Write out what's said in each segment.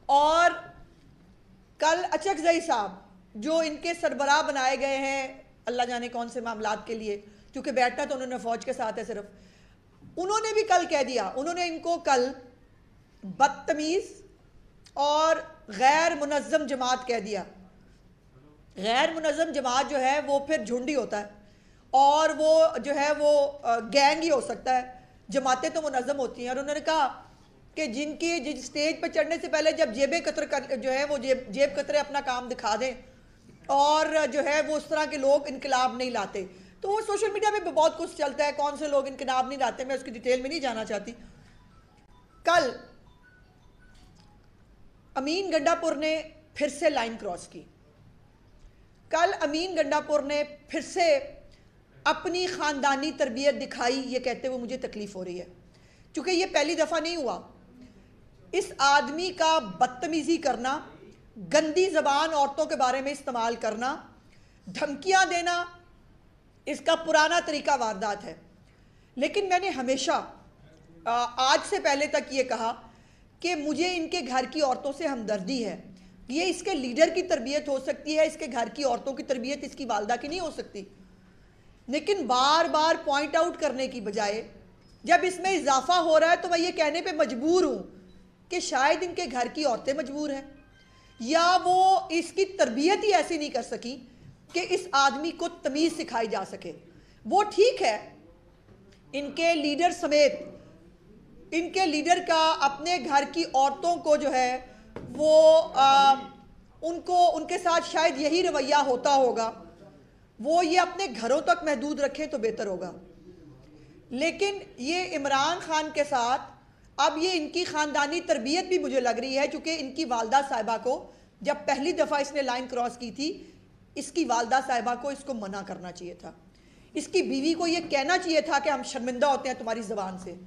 और कल अचकजई साहब जो इनके सरबराह बनाए गए हैं अल्लाह जाने कौन से मामलात के लिए, क्योंकि बैठना तो उन्होंने फौज के साथ है सिर्फ, उन्होंने भी कल कह दिया, उन्होंने इनको कल बदतमीज और गैर मुनज़्ज़म जमात कह दिया। गैर मुनज़्ज़म जमात जो है वो फिर झुंडी होता है और वो जो है वो गैंग ही हो सकता है, जमातें तो मुनज़्ज़म होती हैं। और उन्होंने कहा कि जिन स्टेज पर चढ़ने से पहले जब जेब कतर कर जो है वो जेब कतरे अपना काम दिखा दें और जो है वो उस तरह के लोग इनकलाब नहीं लाते। तो वो सोशल मीडिया में भी बहुत कुछ चलता है, कौन से लोग इनकलाब नहीं लाते, मैं उसकी डिटेल में नहीं जाना चाहती। कल अमीन गंडापुर ने फिर से लाइन क्रॉस की। कल अमीन गंडापुर ने फिर से अपनी ख़ानदानी तरबियत दिखाई, ये कहते हुए मुझे तकलीफ़ हो रही है, क्योंकि ये पहली दफ़ा नहीं हुआ। इस आदमी का बदतमीज़ी करना, गंदी ज़बान औरतों के बारे में इस्तेमाल करना, धमकियाँ देना, इसका पुराना तरीका वारदात है। लेकिन मैंने हमेशा आज से पहले तक ये कहा कि मुझे इनके घर की औरतों से हमदर्दी है। ये इसके लीडर की तरबियत हो सकती है, इसके घर की औरतों की तरबियत इसकी वालदा की नहीं हो सकती। लेकिन बार बार पॉइंट आउट करने की बजाय जब इसमें इजाफा हो रहा है तो मैं ये कहने पे मजबूर हूँ कि शायद इनके घर की औरतें मजबूर हैं या वो इसकी तरबियत ही ऐसी नहीं कर सकी कि इस आदमी को तमीज़ सिखाई जा सके। वो ठीक है, इनके लीडर समेत इनके लीडर का अपने घर की औरतों को जो है वो उनके साथ शायद यही रवैया होता होगा, वो ये अपने घरों तक महदूद रखें तो बेहतर होगा। लेकिन ये इमरान खान के साथ अब ये इनकी ख़ानदानी तरबियत भी मुझे लग रही है, क्योंकि इनकी वालदा साहिबा को जब पहली दफ़ा इसने लाइन क्रॉस की थी, इसकी वालदा साहिबा को इसको मना करना चाहिए था। इसकी बीवी को ये कहना चाहिए था कि हम शर्मिंदा होते हैं तुम्हारी ज़बान से।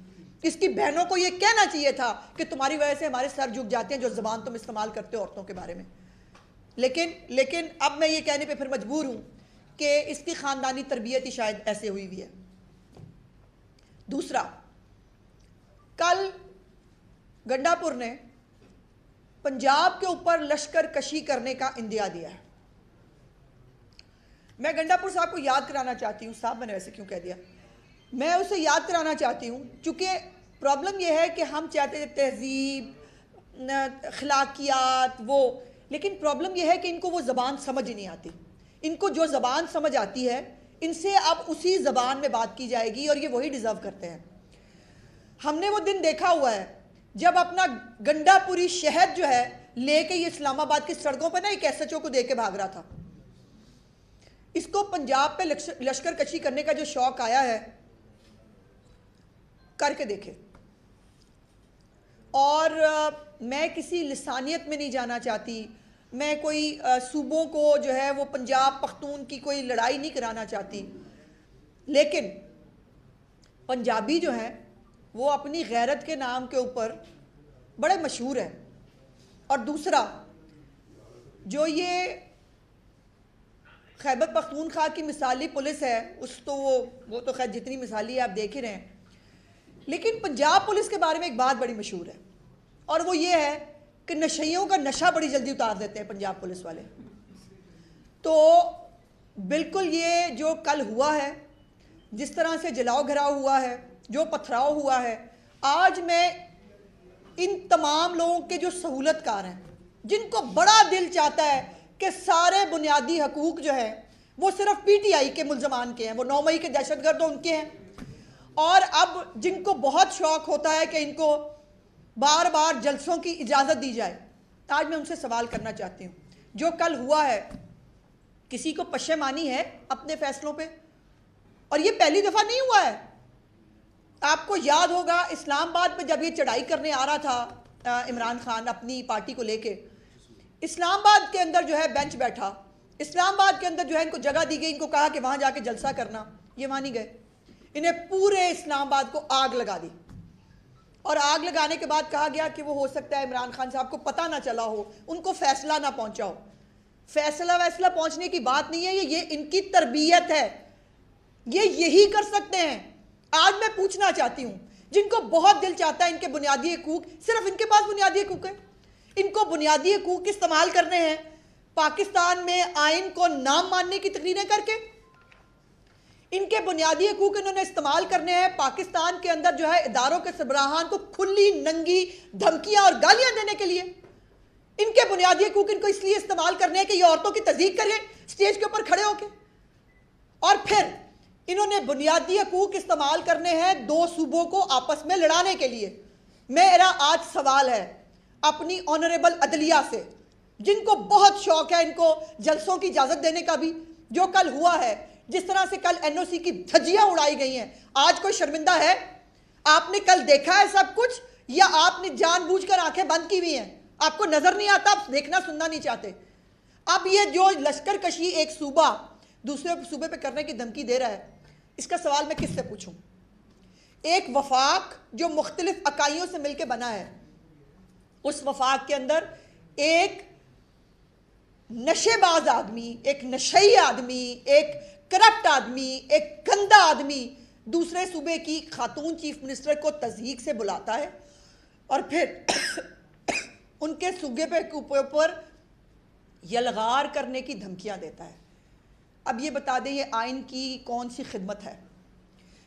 इसकी बहनों को ये कहना चाहिए था कि तुम्हारी वजह से हमारे सर झुक जाते हैं जो ज़बान तुम इस्तेमाल करते हो औरतों के बारे में। लेकिन अब मैं ये कहने पे फिर मजबूर हूँ कि इसकी ख़ानदानी तरबियत ही शायद ऐसे हुई हुई है। दूसरा, कल गंडापुर ने पंजाब के ऊपर लश्कर कशी करने का इंदिया दिया है। मैं गंडापुर साहब को याद कराना चाहती हूँ, साहब मैंने वैसे क्यों कह दिया, मैं उसे याद कराना चाहती हूँ क्योंकि प्रॉब्लम यह है कि हम चाहते थे तहजीब, अखलाकियात वो, लेकिन प्रॉब्लम यह है कि इनको वो ज़बान समझ ही नहीं आती। इनको जो ज़बान समझ आती है इनसे अब उसी ज़बान में बात की जाएगी और ये वही डिज़र्व करते हैं। हमने वो दिन देखा हुआ है जब अपना गंडापुरी शहद जो है लेके ये इस्लामाबाद की सड़कों पर ना एक SHO को दे के भाग रहा था। इसको पंजाब पे लश्कर कशी करने का जो शौक आया है, करके देखे। और मैं किसी लिसानियत में नहीं जाना चाहती, मैं कोई सूबों को जो है वो पंजाब पख्तून की कोई लड़ाई नहीं कराना चाहती, लेकिन पंजाबी जो हैं वो अपनी गैरत के नाम के ऊपर बड़े मशहूर हैं। और दूसरा, जो ये खैबर पख्तूनख्वा की मिसाली पुलिस है, वो तो खैर जितनी मिसाली है आप देख ही रहे हैं, लेकिन पंजाब पुलिस के बारे में एक बात बड़ी मशहूर है और वो ये है कि नशइयों का नशा बड़ी जल्दी उतार देते हैं पंजाब पुलिस वाले। तो बिल्कुल ये जो कल हुआ है, जिस तरह से जलाओ घराव हुआ है, जो पथराव हुआ है, आज मैं इन तमाम लोगों के जो सहूलतकार हैं, जिनको बड़ा दिल चाहता है कि सारे बुनियादी हकूक जो है वो सिर्फ PTI के मुल्ज़मान के हैं, वो 9 मई के दहशतगर्द उनके हैं, और अब जिनको बहुत शौक होता है कि इनको बार बार जलसों की इजाज़त दी जाए, आज मैं उनसे सवाल करना चाहती हूँ, जो कल हुआ है किसी को पशेमानी है अपने फैसलों पे? और ये पहली दफ़ा नहीं हुआ है। आपको याद होगा इस्लामाबाद में जब ये चढ़ाई करने आ रहा था इमरान खान अपनी पार्टी को लेके, इस्लामाबाद के अंदर जो है बेंच बैठा, इस्लामाबाद के अंदर जो है इनको जगह दी गई, इनको कहा कि वहाँ जाके जलसा करना, ये वहाँ नहीं गए। इन्हें पूरे इस्लामाबाद को आग लगा दी और आग लगाने के बाद कहा गया कि वो हो सकता है इमरान खान साहब को पता ना चला हो, उनको फैसला ना पहुंचा हो। फैसला वैसला पहुंचने की बात नहीं है, ये इनकी तरबियत है, ये यही कर सकते हैं। आज मैं पूछना चाहती हूं, जिनको बहुत दिल चाहता है इनके बुनियादी हकूक, सिर्फ इनके पास बुनियादी हकूक है, इनको बुनियादी हकूक इस्तेमाल करने हैं पाकिस्तान में आइन को नाम मानने की तकरीरें करके। इनके बुनियादी हकूक इन्होंने इस्तेमाल करने हैं पाकिस्तान के अंदर जो है इदारों के सरबराहान को खुली नंगी धमकियां और गालियां देने के लिए। इनके बुनियादी हकूक इनको इसलिए इस्तेमाल करने हैं कि ये औरतों की तज़दीक करें स्टेज के ऊपर खड़े होकर। और फिर इन्होंने बुनियादी हकूक इस्तेमाल करने हैं दो सूबों को आपस में लड़ाने के लिए। मेरा आज सवाल है अपनी ऑनरेबल अदलिया से, जिनको बहुत शौक है इनको जलसों की इजाजत देने का भी, जो कल हुआ है, जिस तरह से कल एनओसी की धज्जियां उड़ाई गई हैं, आज कोई शर्मिंदा है? आपने कल देखा है सब कुछ या आपने जानबूझकर आंखें बंद की हुई हैं? आपको नजर नहीं आता, आप देखना सुनना नहीं चाहते। अब ये जो लश्कर कशी एक सूबा दूसरे सूबे पे करने की धमकी दे रहा है, इसका सवाल मैं किससे पूछूं? एक वफाक जो मुख्तलिफ इकाइयों से मिलकर बना है, उस वफाक के अंदर एक नशेबाज आदमी, एक नशई आदमी, एक करप्ट आदमी, एक गंदा आदमी दूसरे सूबे की खातून चीफ मिनिस्टर को तज़हीक से बुलाता है और फिर उनके सूबे पे ऊपर यलगार करने की धमकियां देता है। अब ये बता दें ये आइन की कौन सी खिदमत है?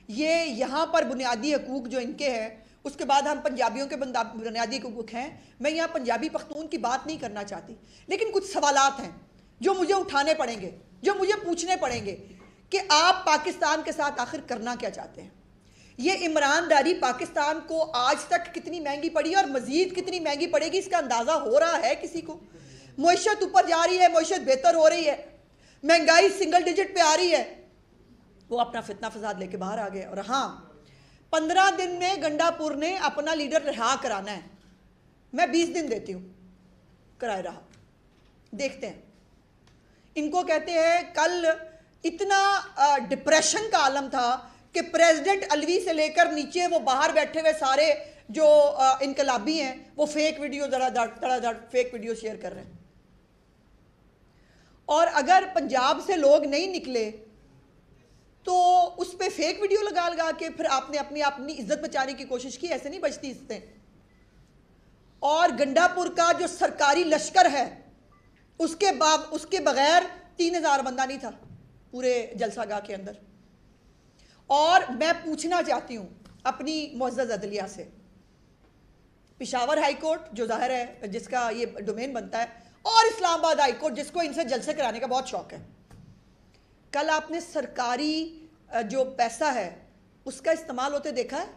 ये यहाँ पर बुनियादी हकूक जो इनके हैं, उसके बाद हम पंजाबियों के बुनियादी हकूक हैं। मैं यहाँ पंजाबी पख्तून की बात नहीं करना चाहती, लेकिन कुछ सवालात हैं जो मुझे उठाने पड़ेंगे, जो मुझे पूछने पड़ेंगे कि आप पाकिस्तान के साथ आखिर करना क्या चाहते हैं। ये इमरानदारी पाकिस्तान को आज तक कितनी महंगी पड़ी और मजीद कितनी महंगी पड़ेगी, इसका अंदाज़ा हो रहा है किसी को? मईशत ऊपर जा रही है, मईशत बेहतर हो रही है, महंगाई सिंगल डिजिट पे आ रही है। वो अपना फितना फसाद लेके बाहर आ गए। और हाँ, 15 दिन में गंडापुर ने अपना लीडर रिहा कराना है। मैं 20 दिन देती हूँ कराए रहा, देखते हैं। इनको कहते हैं कल इतना डिप्रेशन का आलम था कि प्रेसिडेंट अलवी से लेकर नीचे वो बाहर बैठे हुए सारे जो इनकलाबी हैं वो फेक वीडियो धड़ाधड़ फेक वीडियो शेयर कर रहे हैं। और अगर पंजाब से लोग नहीं निकले तो उस पर फेक वीडियो लगा लगा के फिर आपने अपनी इज्जत बचाने की कोशिश की। ऐसे नहीं बचती इज्जतें। और गंडापुर का जो सरकारी लश्कर है उसके बगैर 3000 बंदा नहीं था पूरे जलसागाह के अंदर। और मैं पूछना चाहती हूं अपनी मुअज़्ज़ज़ अदलिया से, पेशावर हाई कोर्ट जो जाहिर है जिसका ये डोमेन बनता है, और इस्लामाबाद हाई कोर्ट जिसको इनसे जलसे कराने का बहुत शौक है, कल आपने सरकारी जो पैसा है उसका इस्तेमाल होते देखा है?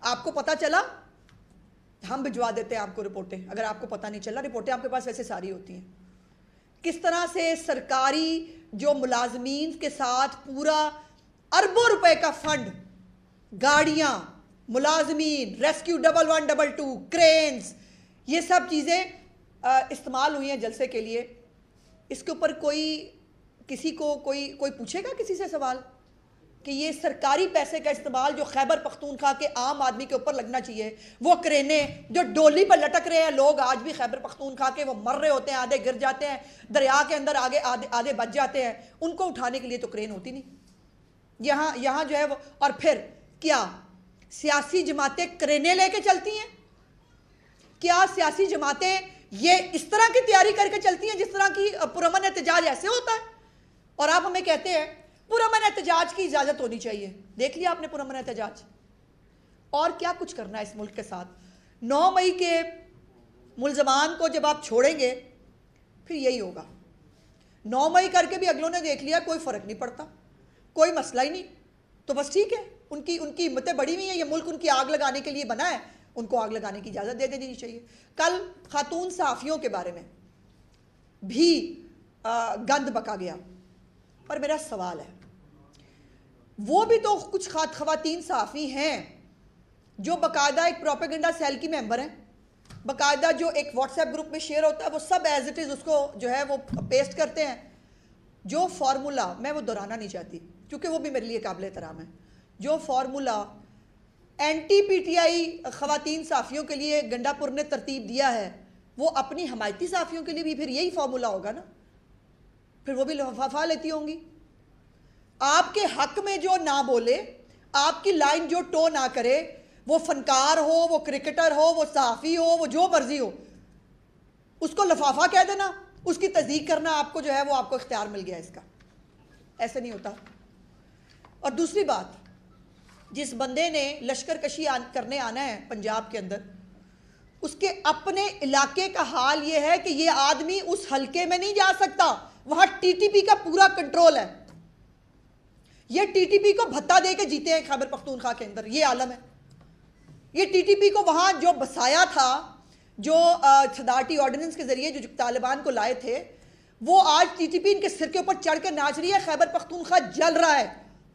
आपको पता चला? हम भिजवा देते हैं आपको रिपोर्टें। अगर आपको पता नहीं चला, रिपोर्टें आपके पास वैसे सारी होती हैं। किस तरह से सरकारी जो मुलाजमीन के साथ पूरा अरबों रुपए का फंड, गाड़ियां, मुलाजमीन, रेस्क्यू 1112, क्रेन्स, ये सब चीज़ें इस्तेमाल हुई हैं जलसे के लिए। इसके ऊपर किसी को कोई पूछेगा किसी से सवाल कि ये सरकारी पैसे का इस्तेमाल जो खैबर पख्तूनख्वा के आम आदमी के ऊपर लगना चाहिए, वो क्रेनें जो डोली पर लटक रहे हैं, लोग आज भी खैबर पख्तूनख्वा के वो मर रहे होते हैं, आधे गिर जाते हैं दरिया के अंदर, आधे बच जाते हैं, उनको उठाने के लिए तो क्रेन होती नहीं। यहाँ जो है वो, और फिर क्या सियासी जमातें क्रेनें लेके चलती हैं? क्या सियासी जमातें ये इस तरह की तैयारी करके चलती हैं जिस तरह की पुरअमन एहतजाज ऐसे होता है? और आप हमें कहते हैं पुरअमन एहतजाज की इजाजत होनी चाहिए। देख लिया आपने पुरअमन एहतजाज? और क्या कुछ करना है इस मुल्क के साथ? 9 मई के मुल्जमान को जब आप छोड़ेंगे फिर यही होगा। 9 मई करके भी अगलों ने देख लिया कोई फर्क नहीं पड़ता, कोई मसला ही नहीं, तो बस ठीक है, उनकी हिम्मतें बढ़ी हुई हैं। ये मुल्क उनकी आग लगाने के लिए बना है, उनको आग लगाने की इजाज़त दे देनी चाहिए। कल खातून सहाफ़ियों के बारे में भी गंद बका गया, पर मेरा सवाल है, वो भी तो कुछ ख़वातीन सहाफ़ी हैं जो बाकायदा एक प्रोपेगेंडा सेल की मेंबर हैं, बाकायदा जो एक व्हाट्सएप ग्रुप में शेयर होता है वो सब एज इट इज़ उसको जो है वो पेस्ट करते हैं। जो फार्मूला, मैं वो दोहराना नहीं चाहती क्योंकि वो भी मेरे लिए काबिल एहतराम है, जो फार्मूला एंटी पीटीआई ख़वातीन सहाफ़ियों के लिए गंडापुर ने तरतीब दिया है, वो अपनी हमायती सहाफ़ियों के लिए भी फिर यही फार्मूला होगा ना? फिर वो भी लफाफा लेती होंगी। आपके हक में जो ना बोले, आपकी लाइन जो टो ना करे, वो फनकार हो, वो क्रिकेटर हो, वो सहाफ़ी हो, वो जो मर्जी हो, उसको लफाफा कह देना, उसकी तस्दीक करना आपको जो है वो आपको इख्तियार मिल गया इसका। ऐसे नहीं होता। और दूसरी बात, जिस बंदे ने लश्कर कशी करने आना है पंजाब के अंदर, उसके अपने इलाके का हाल ये है कि ये आदमी उस हलके में नहीं जा सकता, वहां टीटीपी का पूरा कंट्रोल है। ये टीटीपी को भत्ता दे के जीते हैं खैबर पख्तूनख्वा के अंदर, ये आलम है। ये टीटीपी को वहां जो बसाया था, जो सदारती ऑर्डिनेंस के जरिए जो तालिबान को लाए थे, वो आज टीटीपी इनके सिर के ऊपर चढ़ कर नाच रही है। खैबर पख्तूनख्वा जल रहा है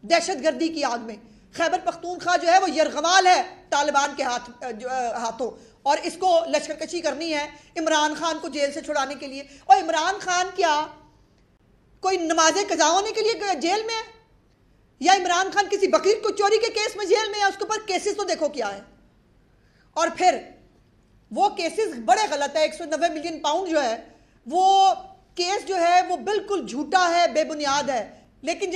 दहशतगर्दी की आग में। खैबर पख्तूनख्वा जो है वो यरगमाल है तालिबान के हाथों, और इसको लश्करकशी करनी है इमरान खान को जेल से छुड़ाने के लिए। और इमरान खान क्या कोई नमाज़ें कज़ा होने के लिए जेल में है, या इमरान खान किसी बकरीद को चोरी के केस में जेल में है? उसके ऊपर केसेस तो देखो क्या है। और फिर वो केसेस बड़े गलत है। 190 मिलियन पाउंड जो है वो केस जो है वो बिल्कुल झूठा है, बेबुनियाद है। लेकिन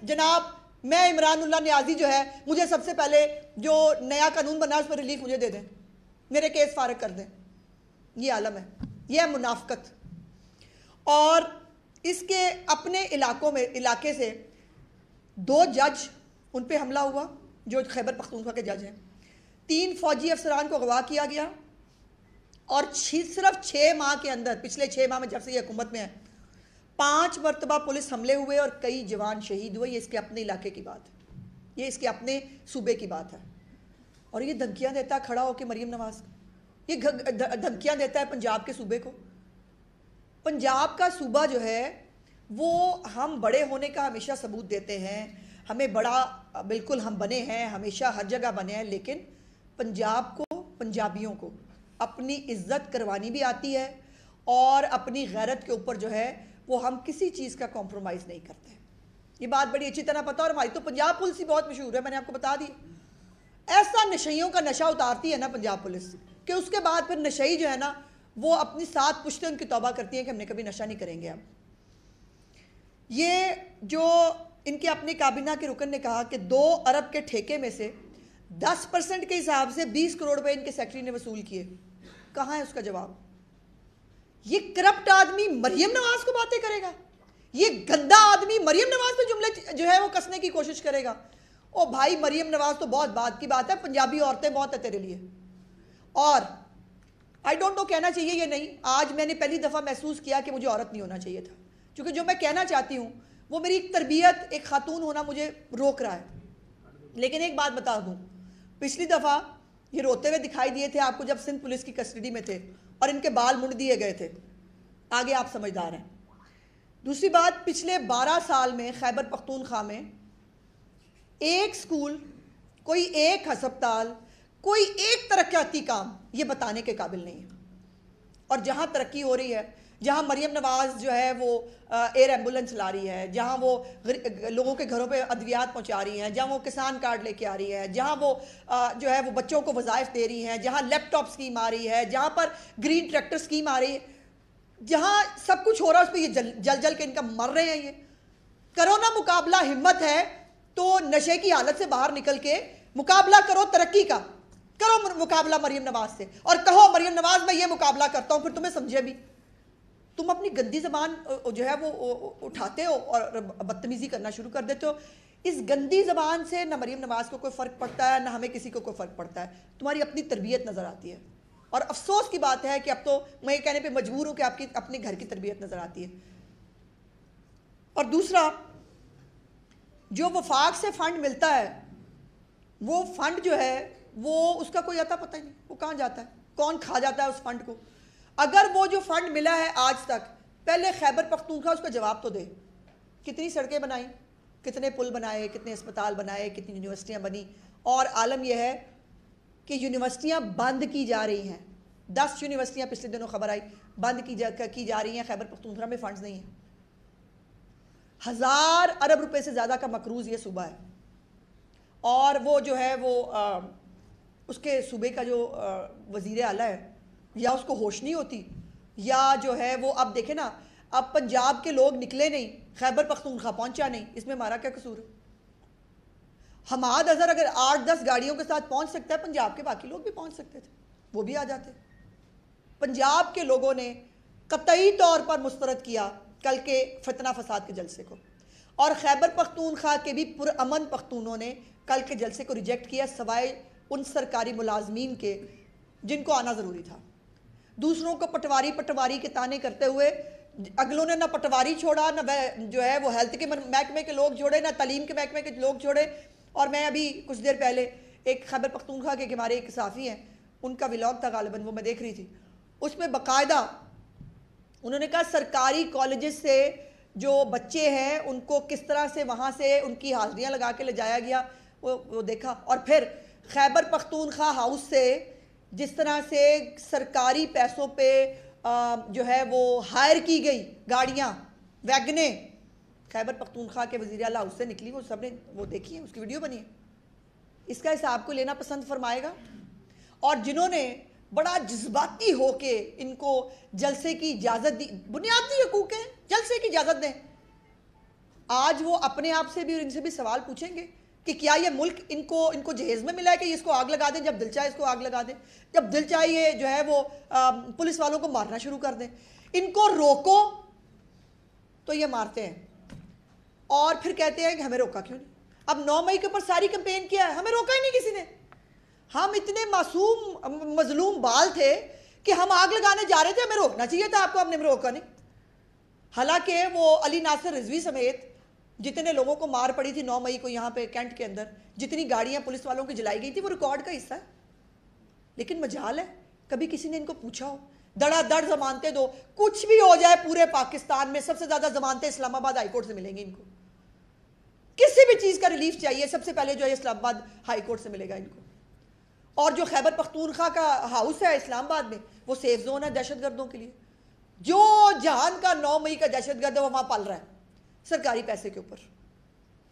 जनाब मैं इमरानुल्लाह नियाजी जो है, मुझे सबसे पहले जो नया कानून बना उस पर रिलीफ मुझे दे दें, मेरे केस फारग कर दें। ये आलम है, ये है मुनाफकत। और इसके अपने इलाके से 2 जज, उन पे हमला हुआ जो खैबर पख्तूनख्वा के जज हैं। 3 फौजी अफसरान को अगवा किया गया, और सिर्फ 6 माह के अंदर, पिछले 6 माह में जब से ये हुकूमत में है, 5 मरतबा पुलिस हमले हुए और कई जवान शहीद हुए। ये इसके अपने इलाके की बात है, ये इसके अपने सूबे की बात है। और ये धमकियां देता है खड़ा होकर मरीम नवाज, ये धमकियां देता है पंजाब के सूबे को। पंजाब का सूबा जो है वो हम बड़े होने का हमेशा सबूत देते हैं, हमें बड़ा बिल्कुल हम बने हैं, हमेशा हर जगह बने हैं। लेकिन पंजाब को, पंजाबियों को अपनी इज्जत करवानी भी आती है, और अपनी गैरत के ऊपर जो है वो हम किसी चीज़ का कॉम्प्रोमाइज़ नहीं करते। ये बात बड़ी अच्छी तरह पता। और हमारी तो पंजाब पुलिस ही बहुत मशहूर है, मैंने आपको बता दी। ऐसा नशइयों का नशा उतारती है ना पंजाब पुलिस, कि उसके बाद फिर नशई जो है ना वो अपनी 7 पुश्तें उनकी तौबा करती हैं कि हमने कभी नशा नहीं करेंगे। अब ये जो इनके अपने काबीना के रुकन ने कहा कि 2 अरब के ठेके में से 10% के हिसाब से 20 करोड़ रुपए इनके सेक्रेटरी ने वसूल किए। कहाँ है उसका जवाब? ये करप्ट आदमी मरियम नवाज को बातें करेगा, ये गंदा आदमी मरियम नवाज पे जुमले जो है वो कसने की कोशिश करेगा। ओ भाई, मरियम नवाज तो बहुत बात की बात है, पंजाबी औरतें बहुत है तेरे लिए। और आई डोंट नो कहना चाहिए ये नहीं, आज मैंने पहली दफ़ा महसूस किया कि मुझे औरत नहीं होना चाहिए था, क्योंकि जो मैं कहना चाहती हूँ वो मेरी एक तरबियत, एक खातून होना मुझे रोक रहा है। लेकिन एक बात बता दूँ, पिछली दफ़ा ये रोते हुए दिखाई दिए थे आपको जब सिंध पुलिस की कस्टडी में थे और इनके बाल मुड़ दिए गए थे। आगे आप समझदार हैं। दूसरी बात, पिछले 12 साल में खैबर पख्तूनख्वा में एक स्कूल, कोई एक अस्पताल, कोई एक तरक्याती काम ये बताने के काबिल नहीं है। और जहाँ तरक्की हो रही है, जहाँ मरियम नवाज जो है वो एयर एम्बुलेंस ला रही है, जहाँ वो लोगों के घरों पे अद्वियात पहुँचा रही हैं, जहाँ वो किसान कार्ड लेके आ रही है, जहाँ वो जो है वो बच्चों को वज़ाइफ दे रही हैं, जहाँ लैपटॉप स्कीम आ रही है, जहाँ पर ग्रीन ट्रैक्टर स्कीम आ रही है, जहाँ सब कुछ हो रहा है, उस पर ये जल जल के इनका मर रहे हैं। ये करो ना मुकाबला, हिम्मत है तो नशे की हालत से बाहर निकल के मुकाबला करो, तरक्की का करो मुकाबला मरियम नवाज से, और कहो मरियम नवाज मैं ये मुकाबला करता हूँ, फिर तुम्हें समझे भी। तुम अपनी गंदी जबान जो है वो उठाते हो और बदतमीजी करना शुरू कर देते हो। इस गंदी जबान से ना मरियम नवाज को कोई फ़र्क पड़ता है, ना हमें किसी को कोई फ़र्क पड़ता है। तुम्हारी अपनी तरबियत नज़र आती है, और अफसोस की बात है कि अब तो मैं ये कहने पे मजबूर हूँ कि आपकी अपने घर की तरबियत नज़र आती है। और दूसरा, जो वफाक से फ़ंड मिलता है, वो फ़ंड जो है वो उसका कोई अता पता ही नहीं, वो कहाँ जाता है, कौन खा जाता है उस फंड को। अगर वो जो फंड मिला है आज तक, पहले खैबर पख्तूनख्वा उसका जवाब तो दे। कितनी सड़कें बनाई, कितने पुल बनाए, कितने अस्पताल बनाए, कितनी यूनिवर्सिटियाँ बनी। और आलम यह है कि यूनिवर्सिटियाँ बंद की जा रही हैं। 10 यूनिवर्सिटियाँ पिछले दिनों खबर आई बंद की जा रही हैं। खैबर पख्तूनख्वा में फ़ंड्स नहीं हैं। 1000 अरब रुपए से ज़्यादा का मकरूज़ ये सूबा है, और वो जो है वो उसके सूबे का जो वज़ीर आला है, या उसको होश नहीं होती, या जो है वो अब देखे ना, अब पंजाब के लोग निकले नहीं, खैबर पख्तूनख्वा पहुंचा नहीं, इसमें हमारा क्या कसूर है? हमाद अजहर अगर 8-10 गाड़ियों के साथ पहुंच सकता है, पंजाब के बाकी लोग भी पहुंच सकते थे, वो भी आ जाते। पंजाब के लोगों ने कतई तौर पर मुस्तरद किया कल के फितना फसाद के जलसे को, और खैबर पख्तूनख्वा के भी पुरअमन पख्तूनों ने कल के जलसे को रिजेक्ट किया, सवाए उन सरकारी मुलाजमीन के जिनको आना ज़रूरी था। दूसरों को पटवारी पटवारी के ताने करते हुए अगलों ने ना पटवारी छोड़ा, ना जो है वो हेल्थ के महकमे के लोग छोड़े, ना तालीम के महकमे के लोग छोड़े। और मैं अभी कुछ देर पहले एक खैबर पख्तूनख्वा के हमारे एक सहाफ़ी हैं, उनका व्लॉग था गालिबन, वो मैं देख रही थी। उसमें बाकायदा उन्होंने कहा सरकारी कॉलेजेस से जो बच्चे हैं उनको किस तरह से वहाँ से उनकी हाजिरियाँ लगा के ले जाया गया, वो देखा। और फिर खैबर पख्तूनख्वा हाउस से जिस तरह से सरकारी पैसों पे जो है वो हायर की गई गाड़ियाँ, वैगने खैबर पख्तूनख्वा के वज़ीर आला हाउस से निकली, वो सबने वो देखी है, उसकी वीडियो बनी है। इसका हिसाब को लेना पसंद फरमाएगा। और जिन्होंने बड़ा जज्बाती होके इनको जलसे की इजाज़त दी, बुनियादी हकूक़ है, जलसे की इजाज़त दें, आज वो अपने आप से भी और इनसे भी सवाल पूछेंगे कि क्या ये मुल्क इनको जहेज़ में मिला है कि इसको आग लगा दें, जब दिल चाहे इसको आग लगा दें, जब दिल चाहे ये जो है वो पुलिस वालों को मारना शुरू कर दें। इनको रोको तो ये मारते हैं और फिर कहते हैं कि हमें रोका क्यों नहीं। अब 9 मई के ऊपर सारी कैंपेन किया है, हमें रोका ही नहीं किसी ने। हम इतने मासूम मजलूम बाल थे कि हम आग लगाने जा रहे थे, हमें रोकना चाहिए था आपको, हमने रोका नहीं। हालांकि वो अली नासिर रिजवी समेत जितने लोगों को मार पड़ी थी 9 मई को यहाँ पे कैंट के अंदर, जितनी गाड़ियाँ पुलिस वालों की जलाई गई थी, वो रिकॉर्ड का हिस्सा है। लेकिन मजाल है कभी किसी ने इनको पूछा हो, धड़ाधड़ जमानतें दो, कुछ भी हो जाए पूरे पाकिस्तान में सबसे ज्यादा जमानतें इस्लामाबाद हाईकोर्ट से मिलेंगी इनको। किसी भी चीज का रिलीफ चाहिए सबसे पहले जो है इस्लामाबाद हाईकोर्ट से मिलेगा इनको। और जो खैबर पख्तूनख्वा का हाउस है इस्लामाबाद में, वो सेफ जोन है दहशतगर्दों के लिए। जो जहान का 9 मई का दहशतगर्द है वो वहां पल रहा है सरकारी पैसे के ऊपर।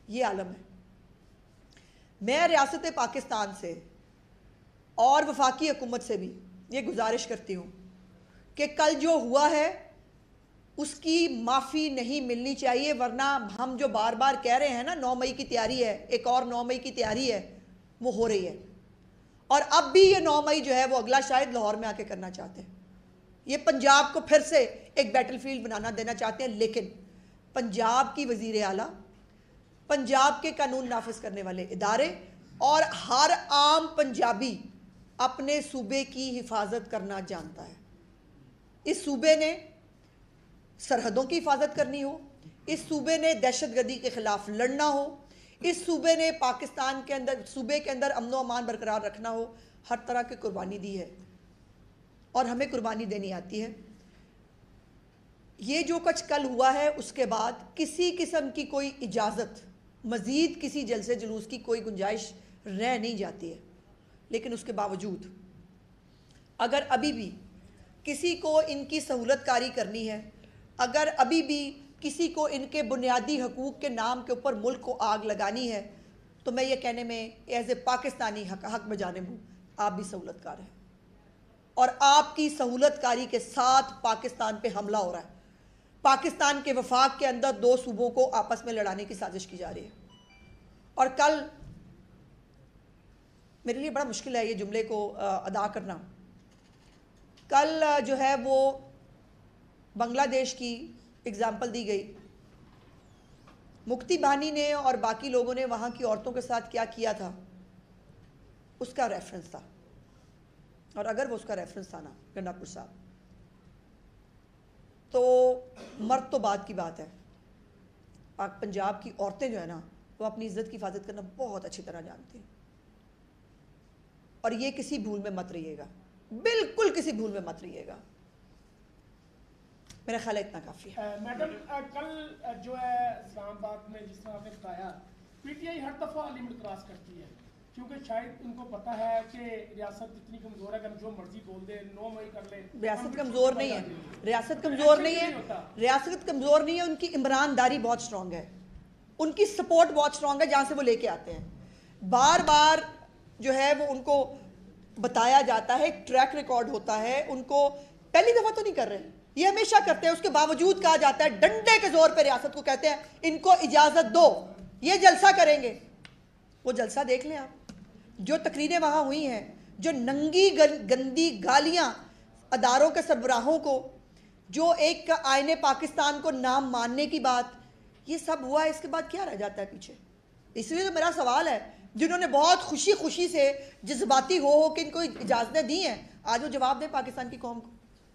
ये आलम है। मैं रियासत पाकिस्तान से और वफाकी हुकूमत से भी ये गुजारिश करती हूँ कि कल जो हुआ है उसकी माफ़ी नहीं मिलनी चाहिए, वरना हम जो बार बार कह रहे हैं ना 9 मई की तैयारी है, एक और 9 मई की तैयारी है, वो हो रही है। और अब भी ये 9 मई जो है वो अगला शायद लाहौर में आके करना चाहते हैं। ये पंजाब को फिर से एक बैटलफील्ड बनाना देना चाहते हैं। लेकिन पंजाब की वज़ीर आला, पंजाब के कानून नाफिज करने वाले इदारे और हर आम पंजाबी अपने सूबे की हिफाजत करना जानता है। इस सूबे ने सरहदों की हिफाजत करनी हो, इस सूबे ने दहशतगर्दी के खिलाफ लड़ना हो, इस सूबे ने पाकिस्तान के अंदर सूबे के अंदर अमन व अमान बरकरार रखना हो, हर तरह की कुर्बानी दी है और हमें कुर्बानी देनी आती है। ये जो कुछ कल हुआ है उसके बाद किसी किस्म की कोई इजाज़त, मज़ीद किसी जलसे जुलूस की कोई गुंजाइश रह नहीं जाती है। लेकिन उसके बावजूद अगर अभी भी किसी को इनकी सहूलतकारी करनी है, अगर अभी भी किसी को इनके बुनियादी हकूक़ के नाम के ऊपर मुल्क को आग लगानी है, तो मैं ये कहने में एज ए पाकिस्तानी हक में जानिब हूँ, आप भी सहूलतकार हैं और आपकी सहूलतकारी के साथ पाकिस्तान पे हमला हो रहा है। पाकिस्तान के वफाक के अंदर 2 सूबों को आपस में लड़ाने की साजिश की जा रही है। और कल मेरे लिए बड़ा मुश्किल है ये जुमले को अदा करना। कल जो है वो बांग्लादेश की एग्ज़ाम्पल दी गई, मुक्ति बहानी ने और बाकी लोगों ने वहाँ की औरतों के साथ क्या किया था उसका रेफरेंस था। और अगर वो उसका रेफरेंस था ना गंडापुर साहब, तो मर्द तो बात की बात है, पंजाब की औरतें जो है ना वो अपनी इज्जत की हिफाजत करना बहुत अच्छी तरह जानती हैं। और ये किसी भूल में मत रहिएगा, बिल्कुल किसी भूल में मत रहिएगा। मेरा ख्याल इतना काफ़ी है। मैडम कल जो है इस्लामाबाद में जिस तरह आपने बताया, पीटीआई हर दफ़ा लिमिट क्रॉस करती है, क्योंकि शायद उनको पता है कि रियासत इतनी कमज़ोर है कि हम जो मर्जी बोल दे, 9 मई कर ले। रियासत कमज़ोर नहीं है, रियासत कमज़ोर नहीं है, रियासत कमज़ोर नहीं है। उनकी ईमानदारी बहुत स्ट्रॉन्ग है, उनकी सपोर्ट बहुत स्ट्रॉन्ग है, जहाँ से वो लेके आते हैं। बार बार जो है वो उनको बताया जाता है, एक ट्रैक रिकॉर्ड होता है। उनको पहली दफ़ा तो नहीं कर रहे, ये हमेशा करते हैं। उसके बावजूद कहा जाता है, डंडे के जोर पे रियासत को कहते हैं इनको इजाज़त दो, ये जलसा करेंगे। वो जलसा देख लें आप, जो तकरीरें वहाँ हुई हैं, जो नंगी गंदी गालियाँ अदारों के सरबराहों को जो एक आईने पाकिस्तान को नाम मानने की बात, ये सब हुआ है, इसके बाद क्या रह जाता है पीछे? इसलिए तो मेरा सवाल है, जिन्होंने बहुत खुशी खुशी से जज्बाती हो कि इनको इजाज़तें दी हैं, आज वो जवाब दें पाकिस्तान की कौम को।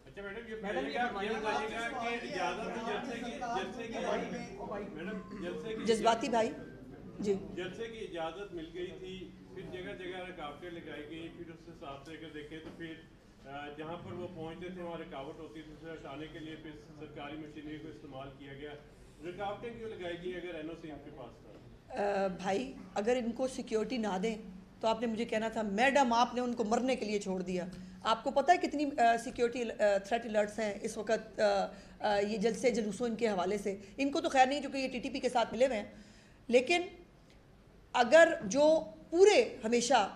अच्छा मैडम, ये जज्बाती भाई जी, जलसे की इजाजत मिल गई थी, फिर जगह जगह रुकावटें लगाई गई, फिर उससे साफ देकर देखे तो फिर जहाँ पर वो पहुँचते थे वहाँ रुकावट होती थी, उसे हटाने के लिए फिर सरकारी मशीनरी को इस्तेमाल किया गया। रुकावटें क्यों लगाई गई अगर NOC इनके पास था? भाई अगर इनको सिक्योरिटी ना दें तो आपने मुझे कहना था मैडम आपने उनको मरने के लिए छोड़ दिया। आपको पता है कितनी सिक्योरिटी थ्रेट अलर्ट्स हैं इस वक्त ये जलसे जुलूसों इनके हवाले से? इनको तो खैर नहीं, क्योंकि ये TTP के साथ मिले हुए हैं, लेकिन अगर जो पूरे हमेशा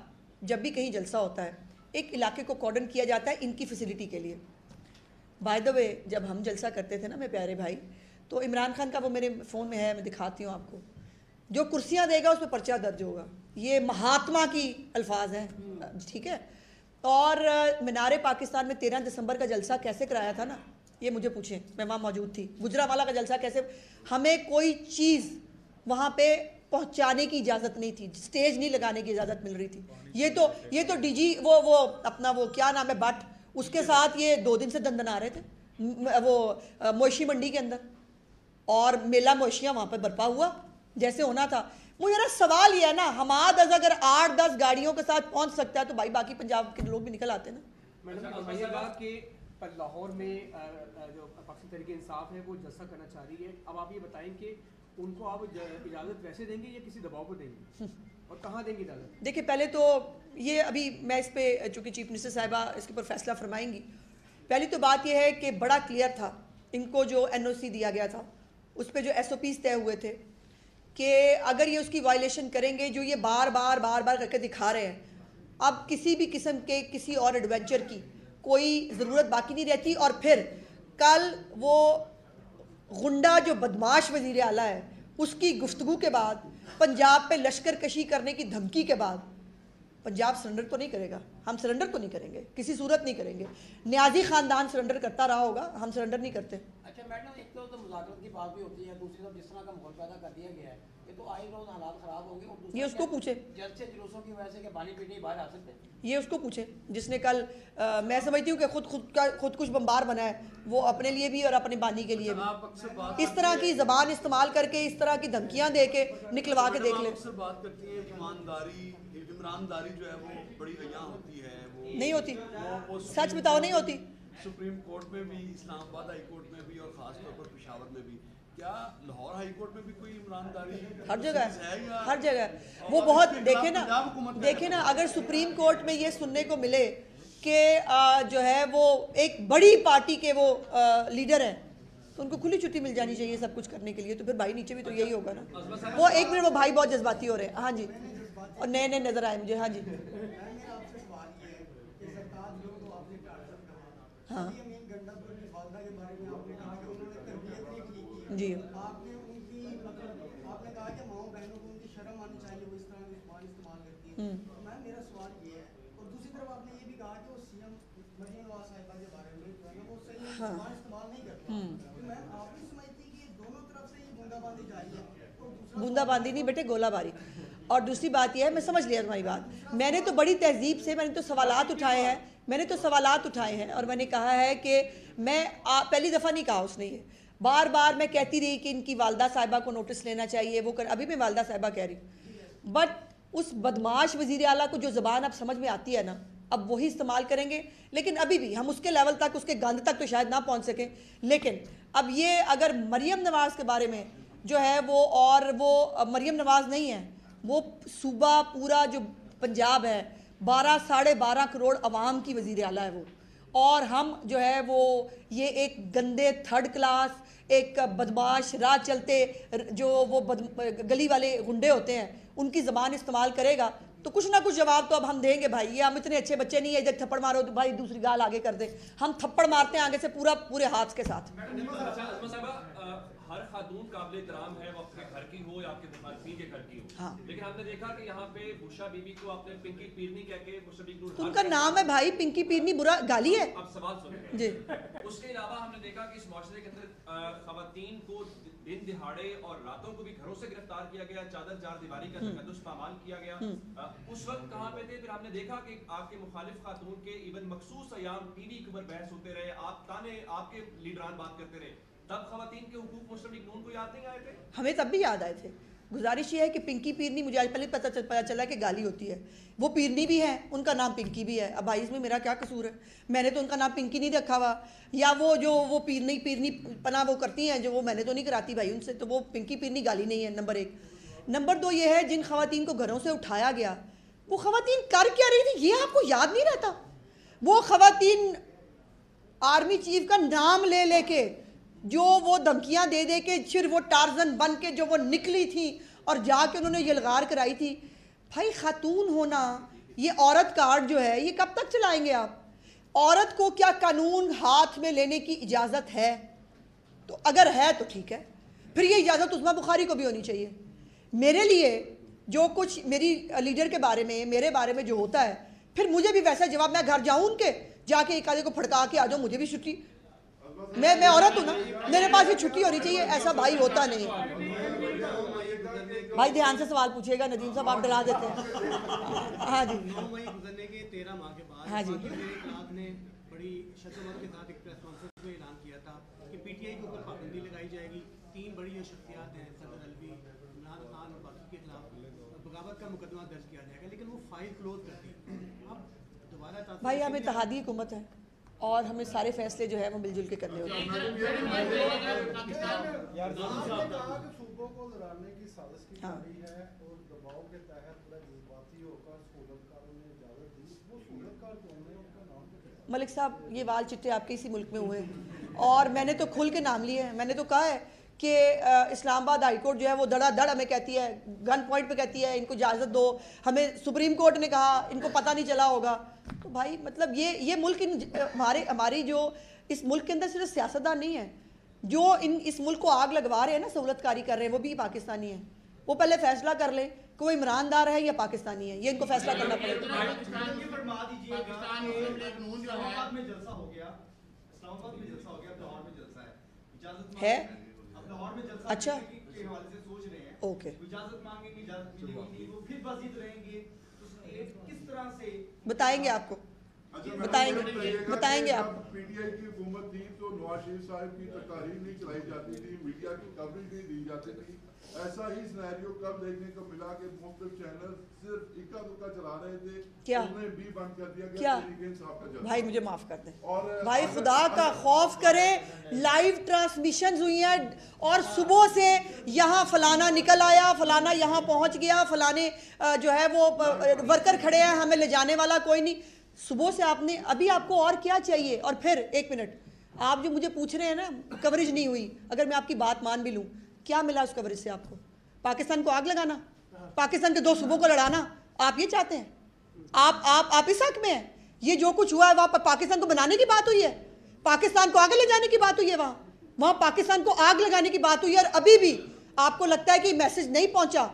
जब भी कहीं जलसा होता है एक इलाके को कॉर्डन किया जाता है इनकी फैसिलिटी के लिए। बाय द वे जब हम जलसा करते थे ना मेरे प्यारे भाई, तो इमरान खान का वो मेरे फ़ोन में है, मैं दिखाती हूँ आपको, जो कुर्सियाँ देगा उस पर पर्चा दर्ज होगा। ये महात्मा की अल्फाज हैं, ठीक है। और मीनारे पाकिस्तान में 13 दिसंबर का जलसा कैसे कराया था ना, ये मुझे पूछें, मैं वहाँ मौजूद थी। गुजरावाला का जलसा कैसे, हमें कोई चीज़ वहाँ पे पहुँचाने की इजाज़त नहीं थी, स्टेज नहीं लगाने की इजाज़त मिल रही थी। ये तो DG वो अपना वो क्या नाम है भट्ट, उसके साथ ये 2 दिन से दंदना रहे थे वो मोशी मंडी के अंदर, और मेला मोशियाँ वहाँ पर बर्पा हुआ जैसे होना था। मेरा सवाल ये है ना, हमाद अगर 8-10 गाड़ियों के साथ पहुंच सकता है तो भाई बाकी पंजाब के लोग भी निकल आते हैं ना। मैडम बताइएगा कि लाहौर में जो पाकिस्तान तहरीक इंसाफ है वो जलसा करना चाह रही है, अब आप ये बताएं कि उनको आप इजाज़त वैसे देंगे या किसी दबाव पर देंगे, और कहाँ देंगे इजाज़त? देखिए पहले तो ये अभी मैं इस पर, चूँकि चीफ मिनिस्टर साहिबा इसके ऊपर फैसला फरमाएंगी, पहली तो बात यह है कि बड़ा क्लियर था इनको जो NOC दिया गया था उस पर जो SOPs तय हुए थे कि अगर ये उसकी वायलेशन करेंगे, जो ये बार बार करके दिखा रहे हैं, अब किसी भी किस्म के किसी और एडवेंचर की कोई ज़रूरत बाकी नहीं रहती। और फिर कल वो गुंडा जो बदमाश वज़ीर आला है उसकी गुफ्तगू के बाद, पंजाब पे लश्कर कशी करने की धमकी के बाद, पंजाब सरेंडर तो नहीं करेगा, हम सरेंडर तो नहीं करेंगे, किसी सूरत नहीं करेंगे। न्याजी ख़ानदान सरेंडर करता रहा होगा, हम सरेंडर नहीं करते। अच्छा मैडम, एक तो मुज़ाकरत की बात भी होती है, दूसरी तरफ जिस तरह का माहौल पैदा कर दिया गया है, ये तो आए रोज हालात ख़राब होंगे। और ये उसको पूछे, जलसे जुलूसों की वजह से कि बानी पीटी बाहर आ सकते हैं, ये उसको पूछे जिसने कल मैं समझती हूँ कि खुद कुछ बम्बार बना है, वो अपने लिए भी और अपने बानी के लिए भी इस तरह की ज़बान इस्तेमाल करके, इस तरह की धमकियाँ दे के निकलवा के देख ले। बात करती है ईमानदारी जो है वो बड़ी हया होती है, वो नहीं होती, सच बताओ नहीं होती। सुप्रीम कोर्ट में भी, इस्लामाबाद हाई कोर्ट में भी, और खासतौर पर पेशावर में भी, क्या लाहौर हाई कोर्ट में भी कोई ईमानदारी हर जगह है, हर जगह वो बहुत देखे ना अगर सुप्रीम कोर्ट में ये सुनने को मिले कि जो है वो एक बड़ी पार्टी के वो लीडर हैं, तो उनको खुली छुट्टी मिल जानी चाहिए सब कुछ करने के लिए, तो फिर भाई नीचे भी तो यही होगा ना। वो एक मिनट, वो भाई बहुत जज्बाती हो रहे हैं। हाँ जी, और नए नजर आए मुझे। हाँ जी, हाँ जी, आपने उनकी मतलब आपने कहा कि माओ बहनों को उनकी शर्म आनी चाहिए, वो इस तरह की ज़बान इस्तेमाल करती है। तो मैम मेरा सवाल ये है, और दूसरी तरफ आपने ये भी कहा कि वो CM मरीम नवाज साहिबा के बारे में जो है वो सही ज़बान इस्तेमाल नहीं करते। तो मैम आप नहीं समझती कि दोनों तरफ से ये बूंदाबांदी जारी है? बूंदाबांदी नहीं बेटे, गोलाबारी। और दूसरी बात यह है, मैं समझ लिया तुम्हारी बात, मैंने तो बड़ी तहजीब से मैंने तो सवालात उठाए हैं, और मैंने कहा है कि मैं पहली दफ़ा नहीं कहा उसने, ये बार बार मैं कहती रही कि इनकी वालदा साहिबा को नोटिस लेना चाहिए, वो कर, अभी मैं वालदा साहिबा कह रही हूँ। बट उस बदमाश वज़ीर आला को जो ज़बान अब समझ में आती है ना, अब वही इस्तेमाल करेंगे। लेकिन अभी भी हम उसके लेवल तक, उसके गंद तक तो शायद ना पहुँच सकें। लेकिन अब ये अगर मरियम नवाज़ के बारे में जो है वो, और वो मरियम नवाज़ नहीं है, वो सूबा पूरा जो पंजाब है 12-12.5 करोड़ अवाम की वज़ीर आला है वो, और हम जो है वो ये एक गंदे थर्ड क्लास, एक बदमाश राह चलते जो वो गली वाले गुंडे होते हैं, उनकी ज़बान इस्तेमाल करेगा तो कुछ ना कुछ जवाब तो अब हम देंगे भाई। ये हम इतने अच्छे बच्चे नहीं है इधर थप्पड़ मारो तो भाई दूसरी गाल आगे कर दे। हम थप्पड़ मारते हैं आगे से पूरे हाथ के साथ। हर खातून काबिल एहतराम है, वो अपने घर की हो या आपके मुखालफिन के घर की हो। हाँ। लेकिन हमने देखा कि यहाँ पे बुशरा बीबी को आपने पिंकी पीरनी कह के तो उनका नाम है भाई, पिंकी पीरनी बुरा गाली है। अब सवाल सुनिए जी। उसके अलावा हमने देखा कि इस माशरे के अंदर खवातीन को दिन दिहाड़े और रातों को भी घरों से गिरफ्तार किया गया, चादर चार दीवारी का तकद्दुस पामाल किया गया। उस वक्त कहाँ पे थे? फिर हमने देखा कि आपके मुखालिफ खातून के इवन मखसूस अयाम टीवी के ऊपर बहस होते रहे, आप ताने आपके लीडरान बात करते रहे, तब खवातीन के हुकूक मुस्लिम लीग नून को याद नहीं आए थे? हमें तब भी याद आए थे। गुजारिश ये है कि पिंकी पीरनी, मुझे आज पहले पता चला कि गाली होती है, वो पीरनी भी है, उनका नाम पिंकी भी है। अब भाई इसमें मेरा क्या कसूर है? मैंने तो उनका नाम पिंकी नहीं रखा हुआ, या वो पीरनी पना वो करती हैं जो, वो मैंने तो नहीं कराती भाई उनसे, तो वो पिंकी पीरनी गाली नहीं है, नंबर 1। नंबर 2 ये है जिन खवातीन को घरों से उठाया गया, वो खवातीन कर क्या रही थी ये आपको याद नहीं रहता? वो खवातीन आर्मी चीफ का नाम ले लेके जो वो धमकियां दे दे के फिर वो टार्जन बन के जो वो निकली थी और जाके उन्होंने यलगार कराई थी। भाई खातून होना, ये औरत कार्ड जो है ये कब तक चलाएंगे आप? औरत को क्या कानून हाथ में लेने की इजाज़त है? तो अगर है तो ठीक है, फिर ये इजाज़त उस्मा बुखारी को भी होनी चाहिए। मेरे लिए जो कुछ मेरी लीडर के बारे में, मेरे बारे में जो होता है, फिर मुझे भी वैसा जवाब, मैं घर जाऊँ उनके जाके एक आधे को फड़का के आ जाऊँ, मुझे भी छुट्टी, मैं औरत हूँ ना, मेरे पास भी छुट्टी होनी चाहिए। ऐसा भाई होता नहीं। भाई ध्यान से सवाल पूछिएगा, नदीम साहब आप डरा देते हैं। हाँ जी। 9 मई गुजरने के 13 माह के बाद हाँ जी। क्लार्क ने बड़ी शक्ल के साथ एक प्रेस कॉन्फ्रेंस में ऐलान किया था कि पीटीआई के ऊपर पाबंदी लगाई जाएगी। 3 बड़ी शख्सियात हैं, सदर अलवी, इमरान खान और बाकी के खिलाफ बगावत का मुकदमा दर्ज किया जाएगा, लेकिन वो फाइल क्लोज कर दी। अब दोबारा भाई हम इत्तेहादी हुकूमत है और हमें सारे फैसले जो है वो मिलजुल के करने होते हैं। सूबों को लड़ाने की साजिश की हाँ। जारी है और दबाव के तहत पूरा जज्बाती होकर सहूलतकारों ने इजाजत दी। वो सहूलतकार कौन है, उनका नाम क्या है? मलिक साहब, ये वाल चिट्टे आपके इसी मुल्क में हुए और मैंने तो खुल के नाम लिए हैं। मैंने तो कहा है कि इस्लामाबाद हाई कोर्ट जो है वो धड़ाधड़ हमें कहती है, गन पॉइंट पे कहती है इनको इजाज़त दो। हमें सुप्रीम कोर्ट ने कहा इनको पता नहीं चला होगा। तो भाई मतलब ये मुल्क हमारी जो इस मुल्क के अंदर सिर्फ सियासतदान नहीं है जो इस मुल्क को आग लगवा रहे हैं ना, सहूलतकारी कर रहे हैं, वो भी पाकिस्तानी है। वो पहले फैसला कर ले कि वो इमरानदार है या पाकिस्तानी है, ये इनको फैसला करना पड़ेगा। है अच्छा, ओके, बताएंगे आपको, बताएंगे आपको। पीटीआई की हुकूमत थी तो नवाज शरीफ साहब की तकरीर नहीं चलाई जाती थी, मीडिया की कवरेज नहीं दी जाती थी। ऐसा ही सिनेरियो कब देखने को मिला कि मुख्तलिफ चैनल सिर्फ इक्का दुक्का चला रहे थे, क्या उन्हें भी बंद कर दिया गया। क्या भाई मुझे माफ कर दें, भाई खुदा का खौफ करे, लाइव ट्रांसमिशन हुई हैं और सुबह से यहाँ फलाना निकल आया, फलाना यहाँ पहुँच गया, फलाने जो है वो वर्कर खड़े हैं, हमें ले जाने वाला कोई नहीं। सुबह से आपने, अभी आपको और क्या चाहिए? और फिर एक मिनट, आप जो मुझे पूछ रहे हैं ना कवरेज नहीं हुई, अगर मैं आपकी बात मान भी लूँ, क्या मिला उस कवरेज से आपको? पाकिस्तान को आग लगाना, पाकिस्तान के 2 सूबों को लड़ाना, आप ये चाहते हैं? आप इस हक में हैं? ये जो कुछ हुआ है वहाँ पर पाकिस्तान को बनाने की बात हुई है, पाकिस्तान को आगे ले जाने की बात हुई है, वहाँ पाकिस्तान को आग लगाने की बात हुई है। और अभी भी आपको लगता है कि मैसेज नहीं पहुंचा?